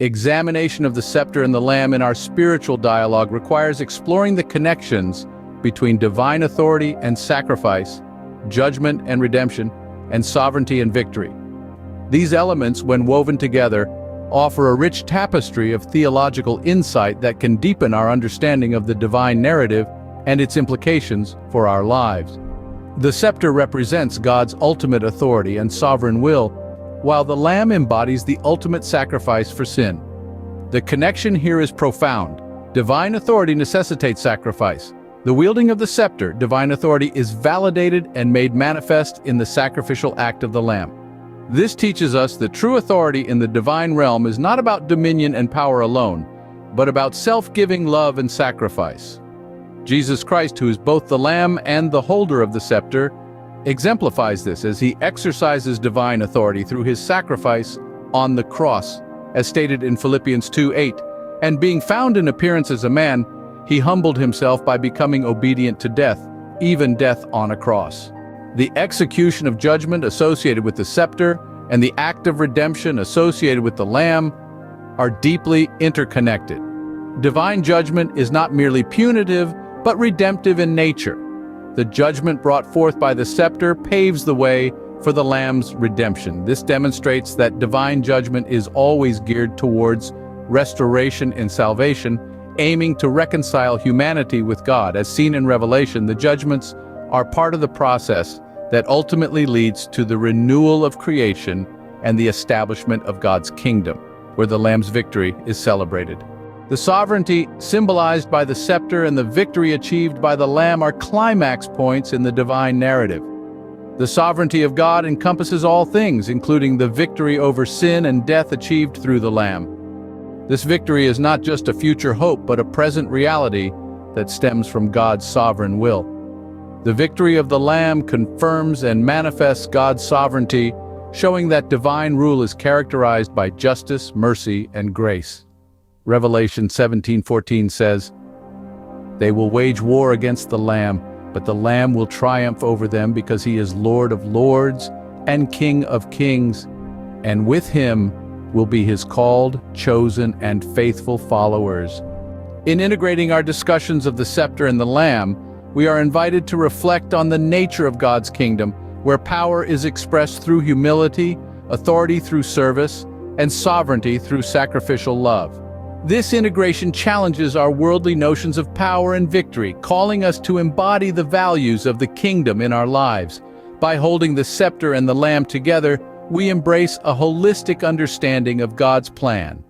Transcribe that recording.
Examination of the scepter and the lamb in our spiritual dialogue requires exploring the connections between divine authority and sacrifice, judgment and redemption, and sovereignty and victory. These elements, when woven together, offer a rich tapestry of theological insight that can deepen our understanding of the divine narrative and its implications for our lives. The scepter represents God's ultimate authority and sovereign will, while the lamb embodies the ultimate sacrifice for sin. The connection here is profound. Divine authority necessitates sacrifice. The wielding of the scepter, divine authority, is validated and made manifest in the sacrificial act of the lamb. This teaches us that true authority in the divine realm is not about dominion and power alone, but about self-giving love and sacrifice. Jesus Christ, who is both the Lamb and the holder of the scepter, exemplifies this as he exercises divine authority through his sacrifice on the cross, as stated in Philippians 2:8. And being found in appearance as a man, he humbled himself by becoming obedient to death, even death on a cross. The execution of judgment associated with the scepter and the act of redemption associated with the Lamb are deeply interconnected. Divine judgment is not merely punitive, but redemptive in nature. The judgment brought forth by the scepter paves the way for the Lamb's redemption. This demonstrates that divine judgment is always geared towards restoration and salvation, aiming to reconcile humanity with God. As seen in Revelation, the judgments are part of the process that ultimately leads to the renewal of creation and the establishment of God's kingdom, where the Lamb's victory is celebrated. The sovereignty symbolized by the scepter and the victory achieved by the Lamb are climax points in the divine narrative. The sovereignty of God encompasses all things, including the victory over sin and death achieved through the Lamb. This victory is not just a future hope, but a present reality that stems from God's sovereign will. The victory of the Lamb confirms and manifests God's sovereignty, showing that divine rule is characterized by justice, mercy, and grace. Revelation 17:14 says, "They will wage war against the Lamb, but the Lamb will triumph over them because he is Lord of lords and King of kings, and with him will be his called, chosen, and faithful followers." In integrating our discussions of the scepter and the Lamb, we are invited to reflect on the nature of God's kingdom, where power is expressed through humility, authority through service, and sovereignty through sacrificial love. This integration challenges our worldly notions of power and victory, calling us to embody the values of the kingdom in our lives. By holding the scepter and the Lamb together, we embrace a holistic understanding of God's plan.